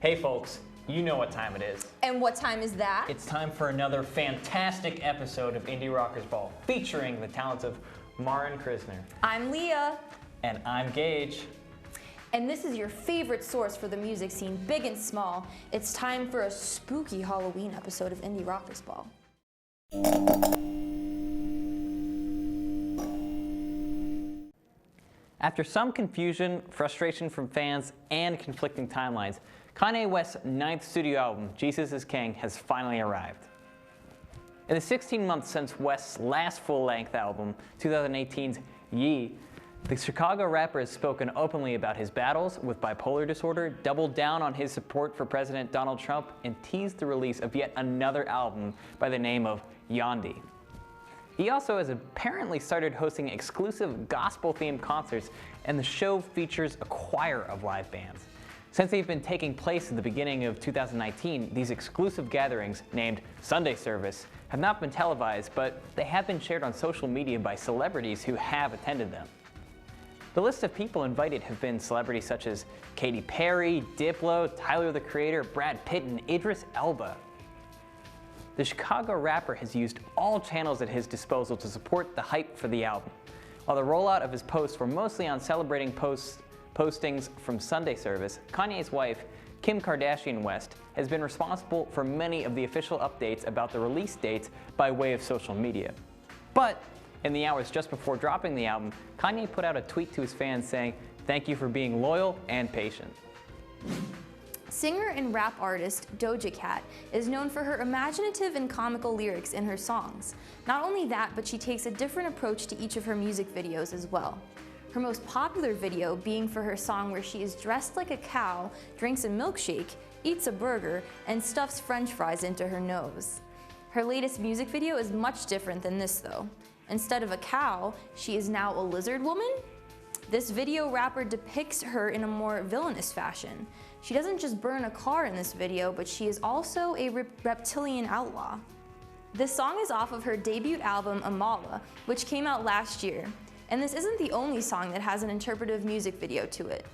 Hey folks, you know what time it is. And what time is that? It's time for another fantastic episode of Indie Rockers Ball, featuring the talents of Maren Krisner. I'm Leah. And I'm Gage. And this is your favorite source for the music scene, big and small. It's time for a spooky Halloween episode of Indie Rockers Ball. After some confusion, frustration from fans, and conflicting timelines, Kanye West's 9th studio album, Jesus is King, has finally arrived. In the 16 months since West's last full-length album, 2018's Ye, the Chicago rapper has spoken openly about his battles with bipolar disorder, doubled down on his support for President Donald Trump, and teased the release of yet another album by the name of Yandhi. He also has apparently started hosting exclusive gospel-themed concerts, and the show features a choir of live bands. Since they've been taking place at the beginning of 2019, these exclusive gatherings, named Sunday Service, have not been televised, but they have been shared on social media by celebrities who have attended them. The list of people invited have been celebrities such as Katy Perry, Diplo, Tyler the Creator, Brad Pitt, and Idris Elba. The Chicago rapper has used all channels at his disposal to support the hype for the album. While the rollout of his posts were mostly on celebrating postings from Sunday Service, Kanye's wife, Kim Kardashian West, has been responsible for many of the official updates about the release dates by way of social media. But in the hours just before dropping the album, Kanye put out a tweet to his fans saying, "Thank you for being loyal and patient." Singer and rap artist Doja Cat is known for her imaginative and comical lyrics in her songs. Not only that, but she takes a different approach to each of her music videos as well. Her most popular video being for her song where she is dressed like a cow, drinks a milkshake, eats a burger, and stuffs french fries into her nose. Her latest music video is much different than this though. Instead of a cow, she is now a lizard woman? This video rapper depicts her in a more villainous fashion. She doesn't just burn a car in this video, but she is also a reptilian outlaw. This song is off of her debut album, Amala, which came out last year. And this isn't the only song that has an interpretive music video to it.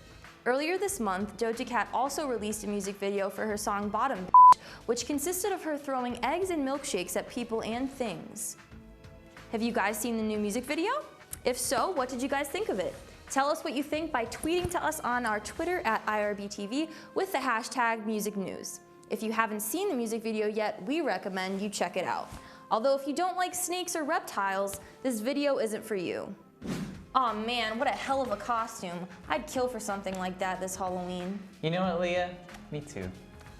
Earlier this month, Doja Cat also released a music video for her song Bottom Bitch, which consisted of her throwing eggs and milkshakes at people and things. Have you guys seen the new music video? If so, what did you guys think of it? Tell us what you think by tweeting to us on our Twitter at IRBTV with the hashtag MusicNews. If you haven't seen the music video yet, we recommend you check it out. Although if you don't like snakes or reptiles, this video isn't for you. Aw man, what a hell of a costume. I'd kill for something like that this Halloween. You know what, Leah? Me too.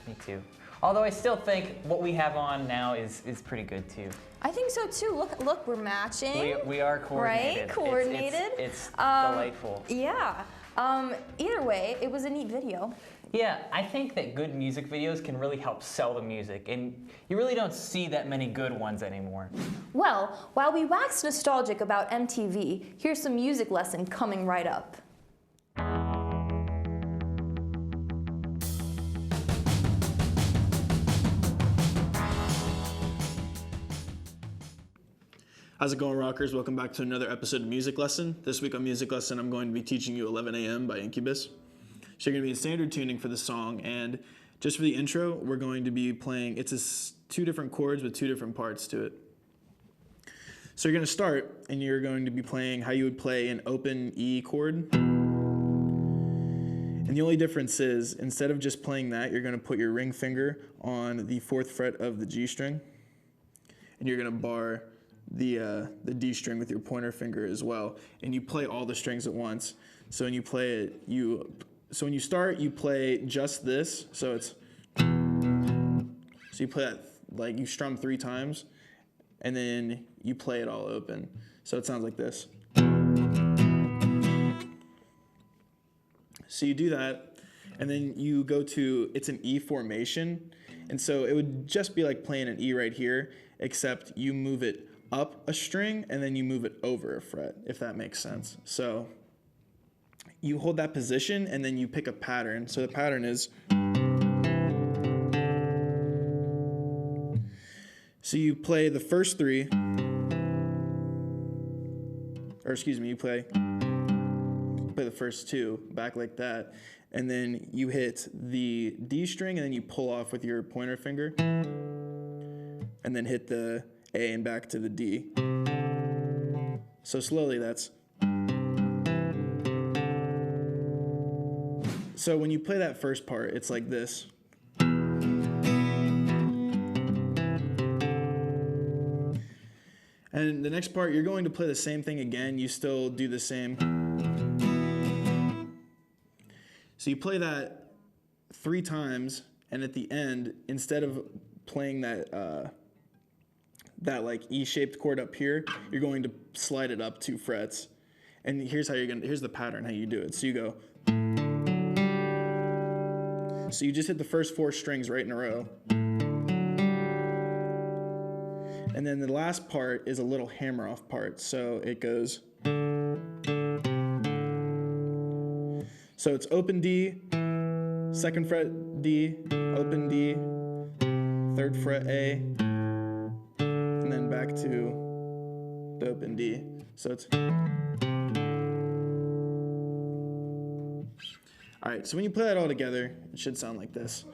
Me too. Although I still think what we have on now is pretty good too. I think so too. Look, we're matching. We are coordinated. Right? Coordinated. It's delightful. Yeah. Either way, it was a neat video. Yeah, I think that good music videos can really help sell the music, and you really don't see that many good ones anymore. Well, while we wax nostalgic about MTV, here's some music lesson coming right up. How's it going, rockers? Welcome back to another episode of Music Lesson. This week on Music Lesson, I'm going to be teaching you 11 a.m. by Incubus. So you're going to be in standard tuning for the song, and just for the intro, we're going to be playing, two different chords with two different parts to it. So you're going to start, and you're going to be playing how you would play an open E chord. And the only difference is, instead of just playing that, you're going to put your ring finger on the 4th fret of the G string, and you're going to bar the D string with your pointer finger as well, and you play all the strings at once. So when you play it, when you start, you play just this. So you play that, like you strum 3 times, and then you play it all open. So it sounds like this. So you do that, and then you go to, it's an E formation, and so it would just be like playing an E right here, except you move it up a string and then you move it over a fret, if that makes sense. So you hold that position and then you pick a pattern. So the pattern is, so you play the first 3, or excuse me, you play the first 2 back like that, and then you hit the D string, and then you pull off with your pointer finger, and then hit the A and back to the D. So slowly that's. So when you play that first part, it's like this. And the next part, you're going to play the same thing again. You still do the same. So you play that 3 times, and at the end, instead of playing that like E-shaped chord up here, you're going to slide it up 2 frets. And here's the pattern how you do it. So you go. So you just hit the first 4 strings right in a row. And then the last part is a little hammer off part. So it goes. So it's open D, 2nd fret D, open D, 3rd fret A, and then back to the open D. So it's. All right, so when you play that all together, it should sound like this.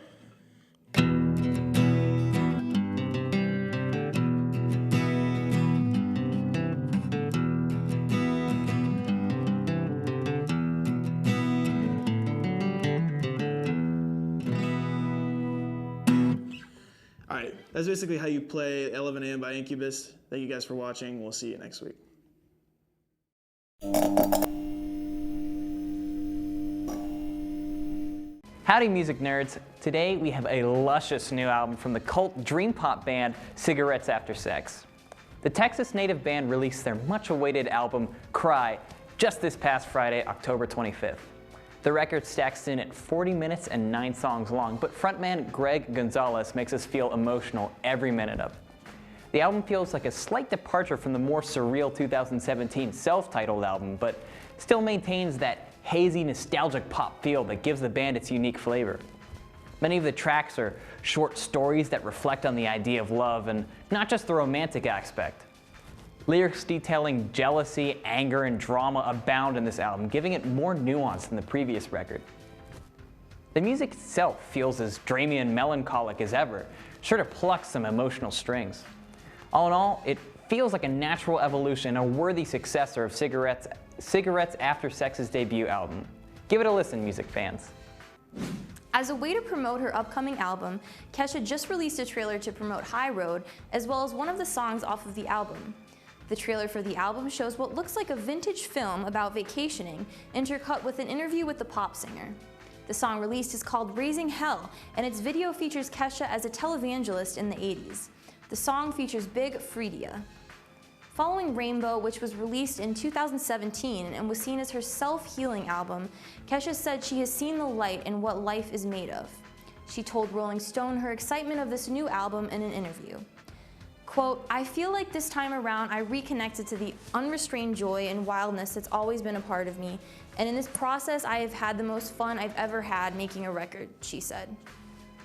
All right, that's basically how you play 11 a.m. by Incubus. Thank you guys for watching. We'll see you next week. Howdy music nerds. Today we have a luscious new album from the cult dream pop band Cigarettes After Sex. The Texas native band released their much awaited album Cry just this past Friday, October 25th. The record stacks in at 40 minutes and 9 songs long, but frontman Greg Gonzalez makes us feel emotional every minute of it. The album feels like a slight departure from the more surreal 2017 self-titled album, but still maintains that hazy, nostalgic pop feel that gives the band its unique flavor. Many of the tracks are short stories that reflect on the idea of love and not just the romantic aspect. Lyrics detailing jealousy, anger, and drama abound in this album, giving it more nuance than the previous record. The music itself feels as dreamy and melancholic as ever, sure to pluck some emotional strings. All in all, it feels like a natural evolution, a worthy successor of Cigarettes After Sex's debut album. Give it a listen, music fans. As a way to promote her upcoming album, Kesha just released a trailer to promote High Road, as well as one of the songs off of the album. The trailer for the album shows what looks like a vintage film about vacationing, intercut with an interview with the pop singer. The song released is called Raising Hell, and its video features Kesha as a televangelist in the 80s. The song features Big Freedia. Following Rainbow, which was released in 2017 and was seen as her self-healing album, Kesha said she has seen the light in what life is made of. She told Rolling Stone her excitement of this new album in an interview. Quote, "I feel like this time around I reconnected to the unrestrained joy and wildness that's always been a part of me, and in this process I have had the most fun I've ever had making a record," she said.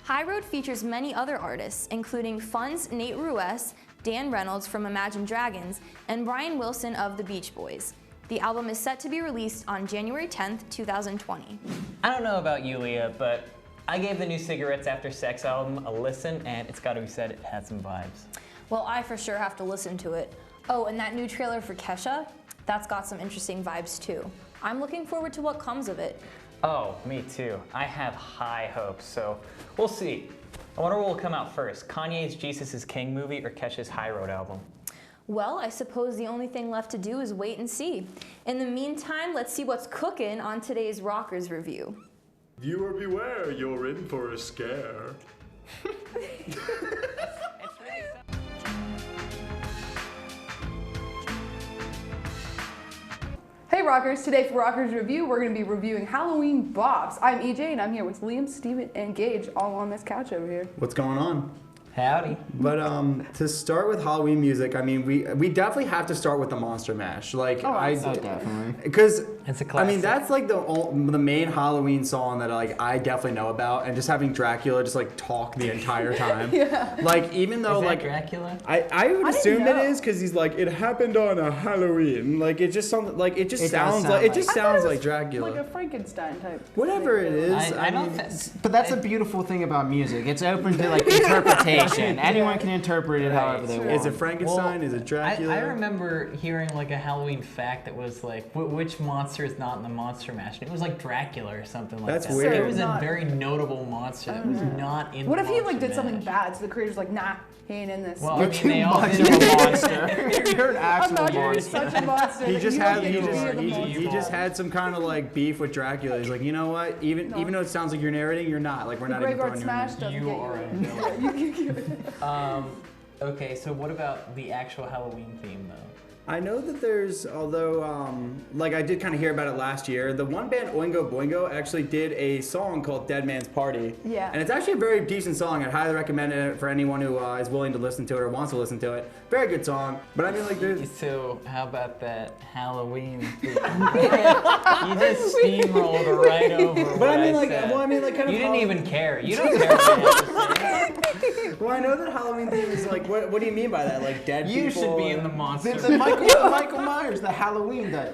High Road features many other artists, including Fun's Nate Ruess, Dan Reynolds from Imagine Dragons, and Brian Wilson of the Beach Boys. The album is set to be released on January 10th, 2020. I don't know about you, Leah, but I gave the new Cigarettes After Sex album a listen, and it's gotta be said, it had some vibes. Well, I for sure have to listen to it. Oh, and that new trailer for Kesha, that's got some interesting vibes too. I'm looking forward to what comes of it. Oh, me too. I have high hopes, so we'll see. I wonder what will come out first, Kanye's Jesus is King movie or Kesha's High Road album? Well, I suppose the only thing left to do is wait and see. In the meantime, let's see what's cooking on today's Rockers Review. Viewer beware, you're in for a scare. Hey Rockers, today for Rockers Review, we're going to be reviewing Halloween Bops. I'm EJ and I'm here with Liam, Steven, and Gage all on this couch over here. What's going on? Howdy. But to start with Halloween music, I mean, we definitely have to start with the Monster Mash. Like, Oh, I absolutely. definitely. Because It's a I classic. mean, that's like the main Halloween song that like I definitely know about, and just having Dracula just like talk the entire time. Yeah. Like even though Is that like Dracula? I would I didn't assume it know. is because he's like it happened on a Halloween. Like it just sounds like it just It does sounds sound like it like- just I thought sounds it like was Dracula. Like a Frankenstein type. Whatever it is. I don't. mean, But that's the beautiful thing about music. It's open to like interpretation. Anyone can interpret it however they want. is it Frankenstein? Is it Dracula? I remember hearing like a Halloween fact that was like, which monster is not in the Monster Mash? And it was like Dracula or something like That's that. weird. Like, it was Not- a very notable monster that was not in. What the if he like Monster did something Mash. bad? So the creator's like, nah, he ain't in this. Well, I You're mean, too they all much did of it. a monster. You're an I'm actual not you're monster. such a monster. He just You had don't he get to just be the he, monster. he just had some kind of like beef with Dracula. He's like, you know what? Even though it sounds like you're narrating, you're not. Like we're not even Graveyard throwing you in Smash there. doesn't You get are you. a You- Okay, so what about the actual Halloween theme though? I know that there's, although, like I did kind of hear about it last year, the one band Oingo Boingo actually did a song called Dead Man's Party. Yeah. And it's actually a very decent song. I'd highly recommend it for anyone who is willing to listen to it or wants to listen to it. Very good song. But I mean, like, there's. So how about that Halloween theme? You just steamrolled right over. But what I mean, like, said. well, I mean, like, kind of. You didn't how- even care. You don't care. What I have to say. Well, I know that Halloween theme is like, what do you mean by that? Like, dead You people? should be in the monster. The Michael Myers, the Halloween, the.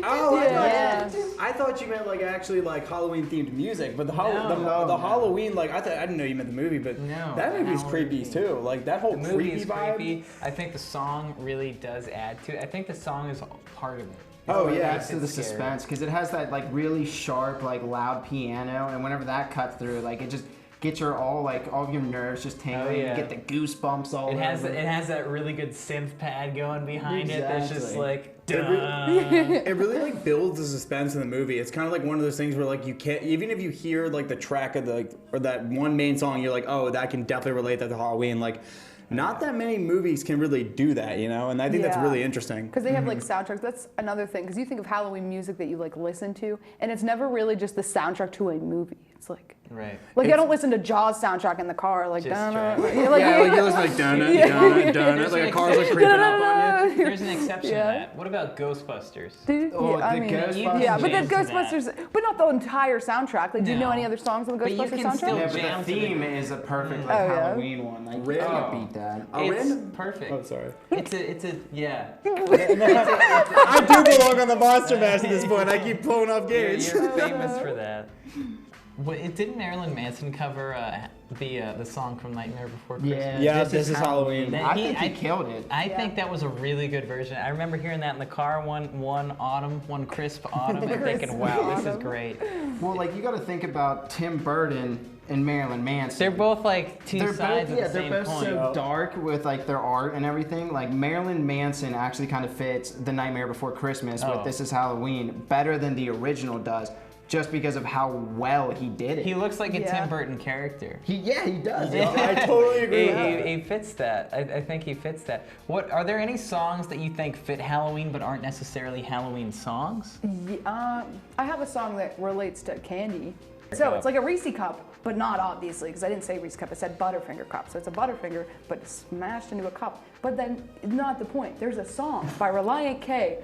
Oh, Yeah. I thought you meant like actually like Halloween themed music, but the No. Halloween like I didn't know you meant the movie, but No, that the movie's Halloween creepy theme. too. Like that whole The movie creepy is vibe. creepy. I think the song really does add to it. I think the song is part of it. Oh, It yeah, Adds makes to it the scary. suspense because it has that like really sharp, like loud piano, and whenever that cuts through, like it just gets your all of your nerves just tingling. yeah. You get the goosebumps all It has over. it has that really good synth pad going behind it. That's just Exactly. like. It Dun. It really like builds the suspense in the movie. It's kind of like one of those things where like you can't even if you hear like the track of the or that one main song, you're like, oh, that can definitely relate that to Halloween. Like, not that many movies can really do that, you know, and I think that's Yeah. really interesting. Because they have like soundtracks. That's another thing. Because you think of Halloween music that you like listen to, and it's never really just the soundtrack to a movie. It's like Right. I don't listen to Jaws soundtrack in the car. Like, Just dun-dun. driving. You're like, Yeah, like you listen like donut, donut, donut, like a car's like creeping up on you. There's an exception Yeah. to that. What about Ghostbusters? Dude, Oh, yeah, I the mean, Ghostbusters yeah, but the jams to that. Ghostbusters, but not the entire soundtrack. Like, do you know No. any other songs on the But you Ghostbusters can soundtrack? still yeah, but jam the to the- theme is a perfect like Oh, yeah. Halloween one. Like you Really? can't Oh. beat that. A It's random. perfect. Oh, sorry. It's a yeah. I do belong on the Monster Mash at this point. I keep pulling off You're, Gage. you're famous for that. What, didn't Marilyn Manson cover the song from Nightmare Before Christmas? Yeah, Yeah, this is Halloween. That I he- think he I- killed it. I think that was a really good version. I remember hearing that in the car one crisp autumn, and thinking, Crisp "Wow, this is autumn. great." Well, like you got to think about Tim Burton and Marilyn Manson. They're both like 2 They're sides both, yeah, of the they're same both coin. so dark with like their art and everything. Like Marilyn Manson actually kind of fits The Nightmare Before Christmas Oh. with This Is Halloween better than the original does, just because of how well he did it. He looks like a Yeah. Tim Burton character. He does. I totally agree with that. He fits that. I think he fits that. What are there any songs that you think fit Halloween but aren't necessarily Halloween songs? I have a song that relates to candy. So it's like a Reese cup, but not obviously, because I didn't say Reese cup, I said Butterfinger cup. So it's a Butterfinger, but smashed into a cup. But then, not the point. There's a song by Reliant K.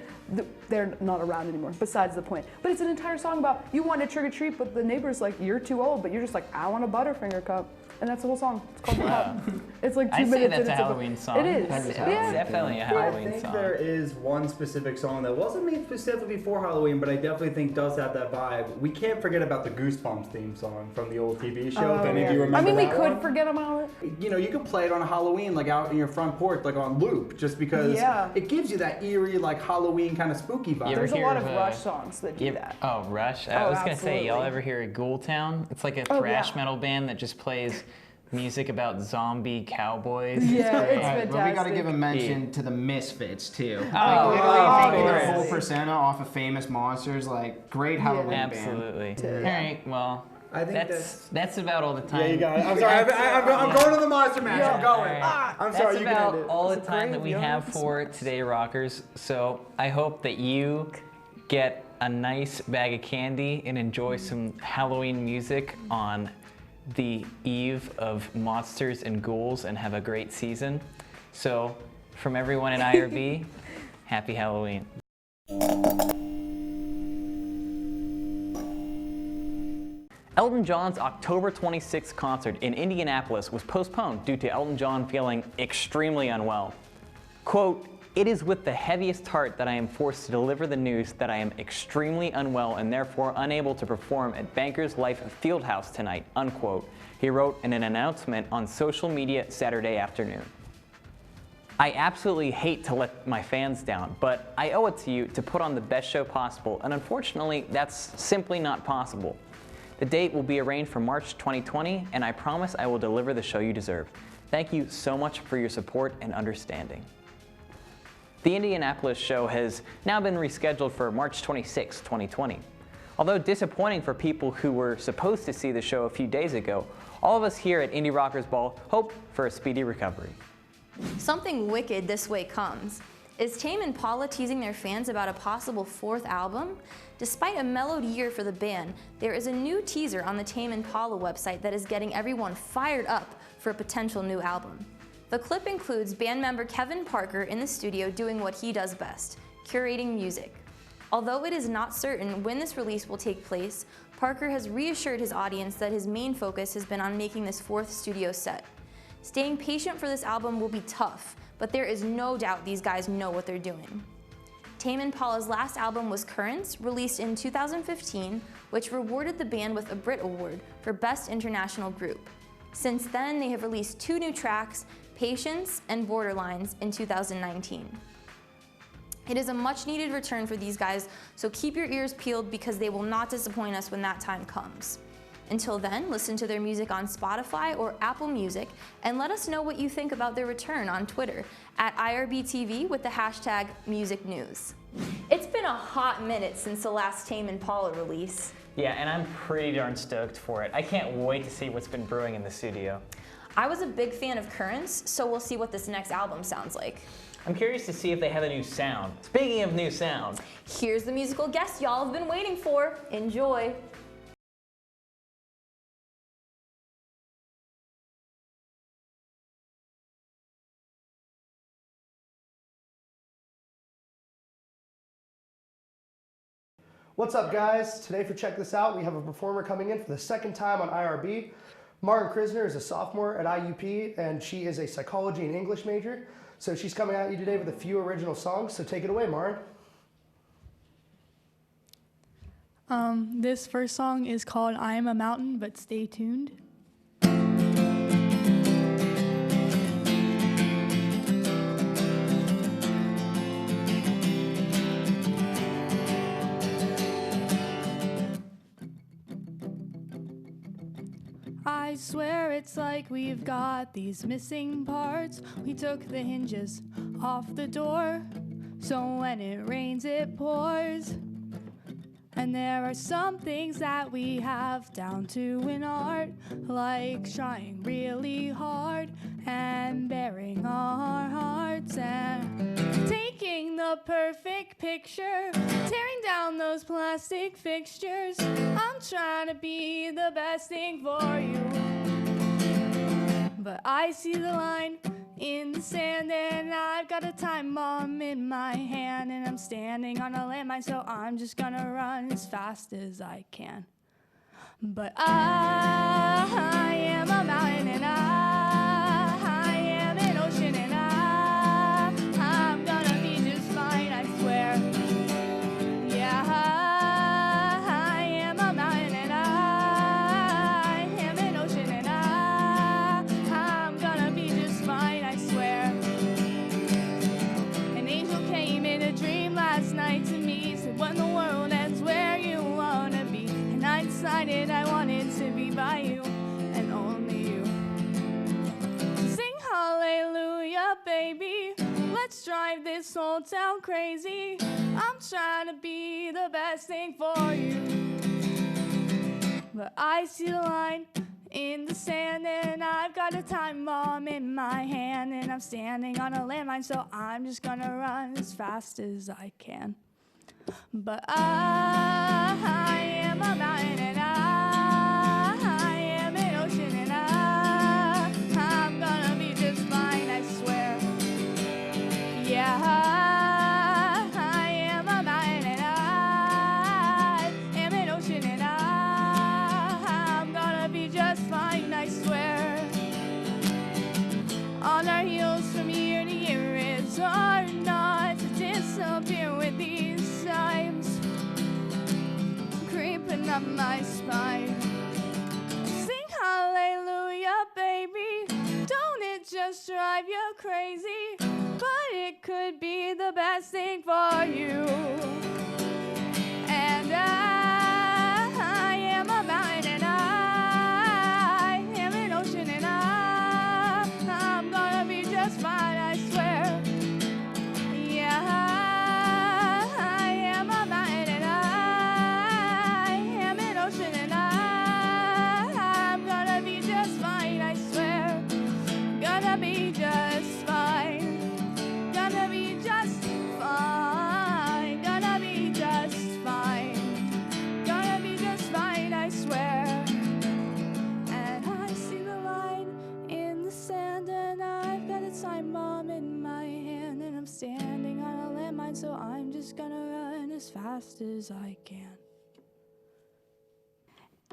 They're not around anymore, besides the point. But it's an entire song about you want to trick or treat, but the neighbor's like, you're too old, but you're just like, I want a Butterfinger cup. And that's the whole song. It's called The Cup. It's like 2 I'd say minutes. that's and a it's Halloween song. It is. That is It's Halloween. definitely a I Halloween think song. there is one specific song that wasn't made specifically for Halloween, but I definitely think does have that vibe. We can't forget about the Goosebumps theme song from the old TV show. If any of you remember I mean, we that could one. forget about it. You know, you could play it on Halloween, like out in your front porch, like on loop, just because Yeah. it gives you that eerie, like Halloween kind of spooky vibe. You ever There's a hear lot of, of Rush songs that do Yeah. that. Oh, Rush. I Oh, was gonna say, y'all absolutely. ever hear of Ghoul Town? It's like a Oh, thrash yeah. metal band that just plays music about zombie cowboys. Yeah, it's Alright, but we got to fantastic. give a mention to the Misfits too. Oh, like literally of taking their course. whole persona off of Famous Monsters, like great Halloween band. Absolutely. All right, well, I think that's about all the time. Yeah, you got it. I'm sorry. I'm going to the Monster Mash. I'm All going. right. I'm sorry. That's You about can end it. all the It's a time that we graveyard have for today, rockers. So I hope that you get a nice bag of candy and enjoy some Halloween music on the eve of Monsters and Ghouls and have a great season. So from everyone at IRB, happy Halloween. Elton John's October 26th concert in Indianapolis was postponed due to Elton John feeling extremely unwell. Quote, "It is with the heaviest heart that I am forced to deliver the news that I am extremely unwell and therefore unable to perform at Bankers Life Fieldhouse tonight," unquote, he wrote in an announcement on social media Saturday afternoon. "I absolutely hate to let my fans down, but I owe it to you to put on the best show possible, and unfortunately, that's simply not possible. The date will be arranged for March 2020, and I promise I will deliver the show you deserve. Thank you so much for your support and understanding." The Indianapolis show has now been rescheduled for March 26, 2020. Although disappointing for people who were supposed to see the show a few days ago, all of us here at Indie Rockers Ball hope for a speedy recovery. Something wicked this way comes. Is Tame Impala teasing their fans about a possible fourth album? Despite a mellowed year for the band, there is a new teaser on the Tame Impala website that is getting everyone fired up for a potential new album. The clip includes band member Kevin Parker in the studio doing what he does best, curating music. Although it is not certain when this release will take place, Parker has reassured his audience that his main focus has been on making this fourth studio set. Staying patient for this album will be tough, but there is no doubt these guys know what they're doing. Tame Impala's last album was Currents, released in 2015, which rewarded the band with a Brit Award for Best International Group. Since then, they have released 2 new tracks, Patience and Borderlines, in 2019. It is a much-needed return for these guys, so keep your ears peeled because they will not disappoint us when that time comes. Until then, listen to their music on Spotify or Apple Music, and let us know what you think about their return on Twitter at IRBTV with the hashtag MusicNews. It's been a hot minute since the last Tame Impala release. Yeah, and I'm pretty darn stoked for it. I can't wait to see what's been brewing in the studio. I was a big fan of Currents, so we'll see what this next album sounds like. I'm curious to see if they have a new sound. Speaking of new sound, Here's the musical guest y'all have been waiting for. Enjoy. What's up, guys? Today for Check This Out, we have a performer coming in for the second time on IRB. Martin Krisner is a sophomore at IUP, and she is a psychology and English major. So she's coming at you today with a few original songs, so take it away, Martin. This first song is called I Am a Mountain, but stay tuned. I swear it's like we've got these missing parts. We took the hinges off the door, so when it rains it pours. And there are some things that we have down to in art, like trying really hard and bearing our hearts and taking the perfect picture, tearing down those plastic fixtures. I'm trying to be the best thing for you, but I see the line in the sand and I've got a time bomb in my hand and I'm standing on a landmine, so I'm just gonna run as fast as I can. But I am a mountain and I am an ocean and I'm gonna be just fine, I swear. Yeah, I am a mountain and I am an ocean and I'm gonna be just fine, I swear. An angel came in a dream last night to me, said when the world ends, where you wanna be, and I decided I wanted to be by you and only you. Sing hallelujah, baby, let's drive this whole town crazy. I'm trying to be the best thing for you, but I see the line in the sand and I've got a time bomb in my hand and I'm standing on a landmine, so I'm just gonna run as fast as I can. But I am a mountain and I am an ocean and I'm gonna be just fine, I swear. Yeah, I am a mountain and I am an ocean and I'm up my spine. Sing hallelujah, baby. Don't it just drive you crazy? But it could be the best thing for you. And I am a mountain, and I am an ocean, and I'm gonna be just fine, I swear. Yeah, I am a mountain, and I am an ocean, and I'm gonna be just fine, I swear. Gonna be just fine. Gonna be just fine. Gonna be just fine. Gonna be just fine, I swear. And I see the line in the sand, and I've got a time bomb in my hand, and I'm standing on a landmine, so I'm just gonna run as fast as I can.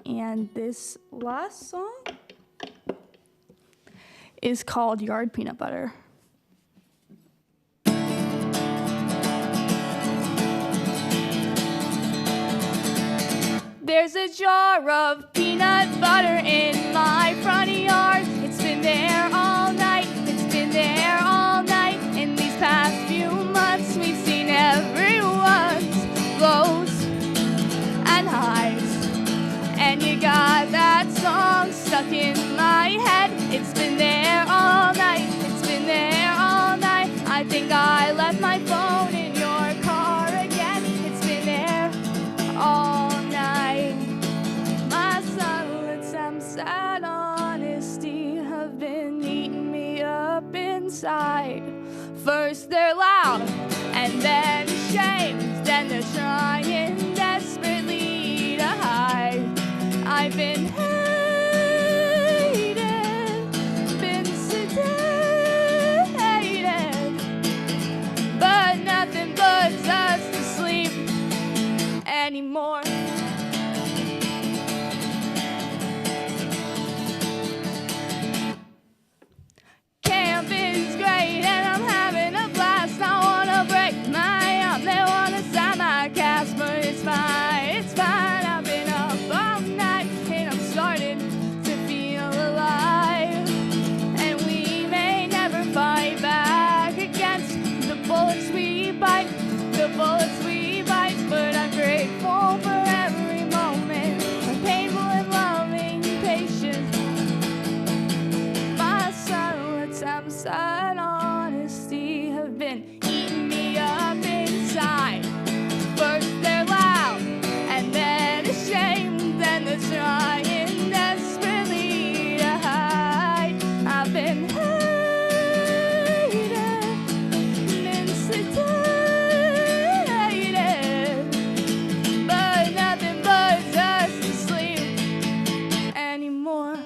And this last song is called Yard Peanut Butter. There's a jar of peanut butter in my front yard. It's been there all night. It's been there all night. In these past few months, we've seen everyone's lows and highs. And you got that song stuck in my head. It's been there all night. It's been there all night. I think I left my phone in your car again. It's been there all night. My silence and sad honesty have been eating me up inside. First they're loud, and then ashamed, then they're trying desperately to hide. I've been hated, been sedated, but nothing puts us to sleep anymore. Camp is great and I'm having a blast. I wanna break my arm, they wanna sign my cast, but it's fine, it's fine. I've been up all night and I'm starting to feel alive. And we may never fight back against the bullets we bite, the bullets we bite. But I'm grateful for every moment of painful and loving patience. My silence and sad honesty have been eating me up inside. First they're loud, and then ashamed, then they're trying desperately to hide. I've been hated, been sedated, but nothing puts us to sleep anymore.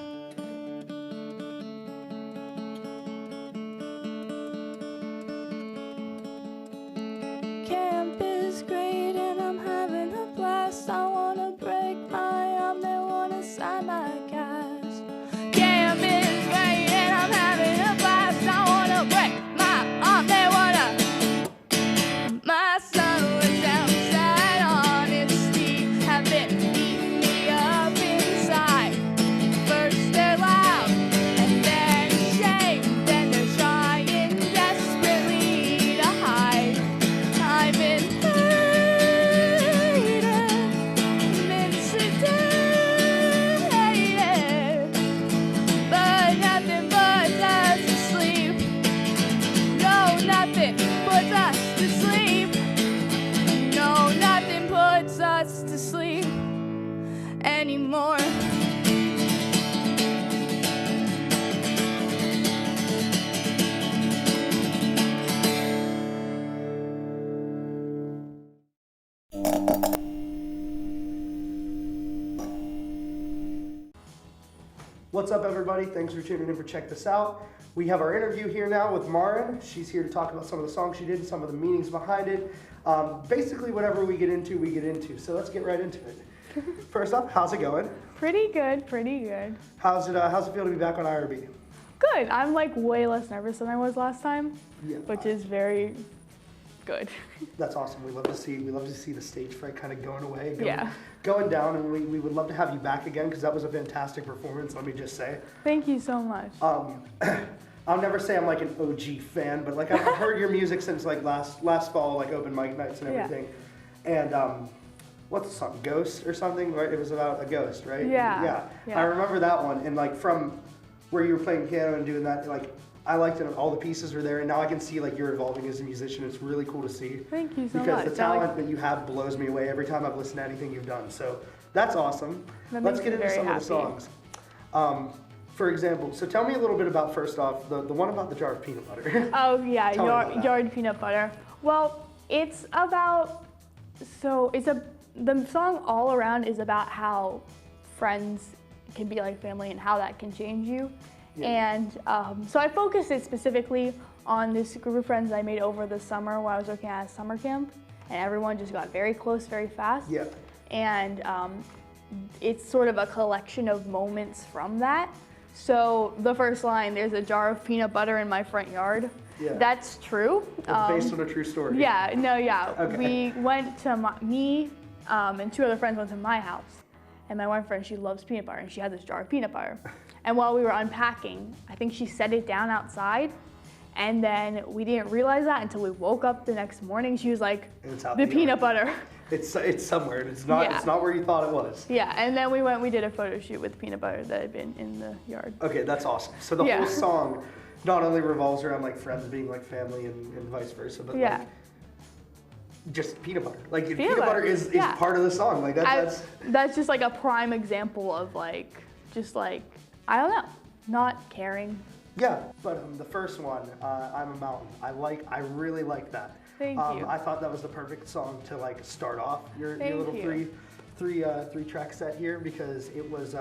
Camp is great and I'm having a blast. I wanna break my arm, they wanna sign my cast. Camp is great and I'm having a blast. I wanna break my arm, they wanna. My silence and sad honesty have been eating me up inside. First they're loud, and then ashamed, then they're trying desperately to hide. I've been hated, been sedated, but nothing puts us to sleep. No, nothing puts us to sleep. No, nothing puts us to sleep anymore. What's up, everybody? Thanks for tuning in for Check This Out. We have our interview here now with Marin. She's here to talk about some of the songs she did and some of the meanings behind it. Basically, whatever we get into, we get into. So let's get right into it. First up, how's it going? Pretty good, pretty good. How's it feel to be back on IRB? Good. I'm like way less nervous than I was last time, Yeah. which is very good. That's awesome. We love to see the stage fright kind of going away, Yeah. going down, and we would love to have you back again because that was a fantastic performance. Let me just say. Thank you so much. I'll never say I'm like an OG fan, but like I've heard your music since like last fall, like open mic nights and Yeah. everything. And what's the song? Ghost or something? Right? It was about a ghost, right? Yeah. I remember that one, and like from where you were playing piano and doing that, like I liked it. All the pieces were there, and now I can see like you're evolving as a musician. It's really cool to see. Thank you so because much. the talent that you have blows me away every time I've listened to anything you've done. So that's awesome. That Let's makes get me into very some of the happy. songs. For example, so tell me a little bit about, first off, the one about the jar of peanut butter. Oh yeah, Tell me about that. yard peanut butter. Well, it's about, the song all around is about how friends can be like family and how that can change you. Yeah. And so I focused it specifically on this group of friends I made over the summer while I was working at a summer camp, and everyone just got very close very fast. Yeah. And it's sort of a collection of moments from that. So the first line, there's a jar of peanut butter in my front yard. Yeah. That's true. It's based on a true story. Yeah. Okay. We went to me and two other friends went to my house. And my one friend, she loves peanut butter, and she had this jar of peanut butter. And while we were unpacking, I think she set it down outside. And then we didn't realize that until we woke up the next morning. She was like, It's out the the peanut yard." butter. It's somewhere, and it's not Yeah. it's not where you thought it was. Yeah, and then we did a photo shoot with peanut butter that had been in the yard. Okay, that's awesome. So the Yeah. whole song not only revolves around like friends being like family and vice versa, but Yeah. like just peanut butter. Like peanut, Peanut butter butter, is yeah. part of the song. Like that's That's just like a prime example of like, just like, I don't know, not caring. yeah. But the first one, I'm a Mountain. I really like that. Thank you. I thought that was the perfect song to like start off your Thank little you. three track set here because it was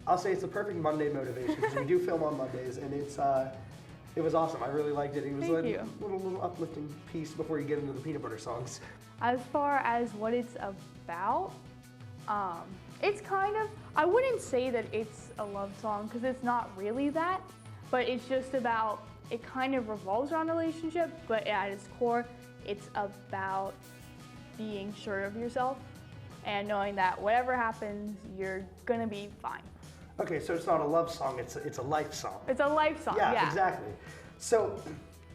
I'll say it's the perfect Monday motivation because we do film on Mondays and it was awesome. I really liked it. It was Thank a you. little uplifting piece before you get into the peanut butter songs. As far as what it's about, it's kind of, I wouldn't say that it's a love song because it's not really that, but it's just about, it kind of revolves around a relationship, but at its core, it's about being sure of yourself and knowing that whatever happens, you're gonna be fine. Okay, so it's not a love song. It's a life song. It's a life song, yeah. Exactly. So,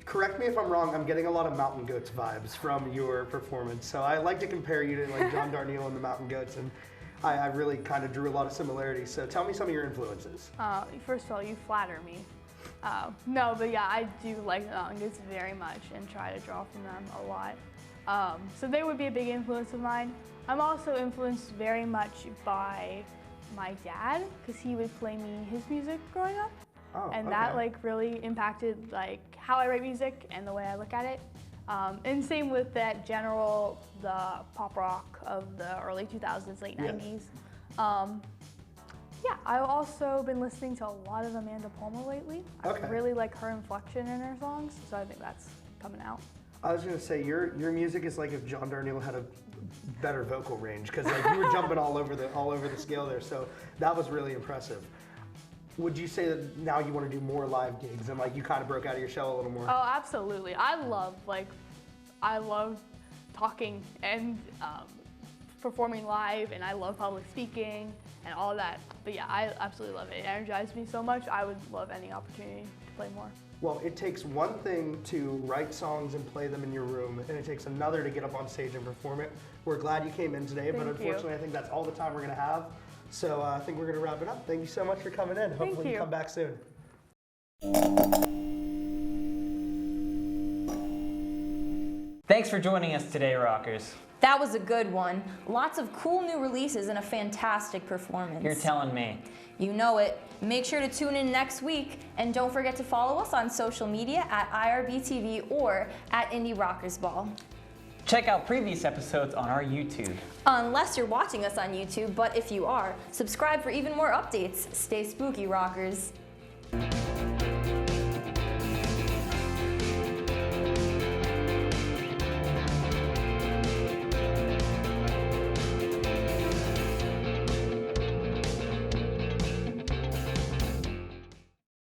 correct me if I'm wrong. I'm getting a lot of Mountain Goats vibes from your performance. So I like to compare you to like John Darnielle and the Mountain Goats, and I really kind of drew a lot of similarities. So tell me some of your influences. First of all, you flatter me. No, but yeah, I do like the Mountain Goats very much and try to draw from them a lot. So they would be a big influence of mine. I'm also influenced very much by my dad because he would play me his music growing up. Oh, And okay. that like really impacted like how I write music and the way I look at it. And same with that general, the pop rock of the early 2000s, late Yeah. 90s. Yeah, I've also been listening to a lot of Amanda Palmer lately. Okay. I really like her inflection in her songs, so I think that's coming out. I was gonna say your music is like if John Darnielle had a better vocal range because like you were jumping all over the scale there. So that was really impressive. Would you say that now you want to do more live gigs and like you kind of broke out of your shell a little more? Oh, absolutely. I love talking and performing live, and I love public speaking and all of that. But yeah, I absolutely love it. It energizes me so much. I would love any opportunity to play more. Well, it takes one thing to write songs and play them in your room, and it takes another to get up on stage and perform it. We're glad you came in today, but Thank you. unfortunately, I think that's all the time we're gonna have. So I think we're gonna wrap it up. Thank you so much for coming in. Hopefully you you. come back soon. Thanks for joining us today, Rockers. That was a good one. Lots of cool new releases and a fantastic performance. You're telling me. You know it. Make sure to tune in next week, and don't forget to follow us on social media at IRBTV or at Indie Rockers Ball. Check out previous episodes on our YouTube. Unless you're watching us on YouTube, but if you are, subscribe for even more updates. Stay spooky, rockers.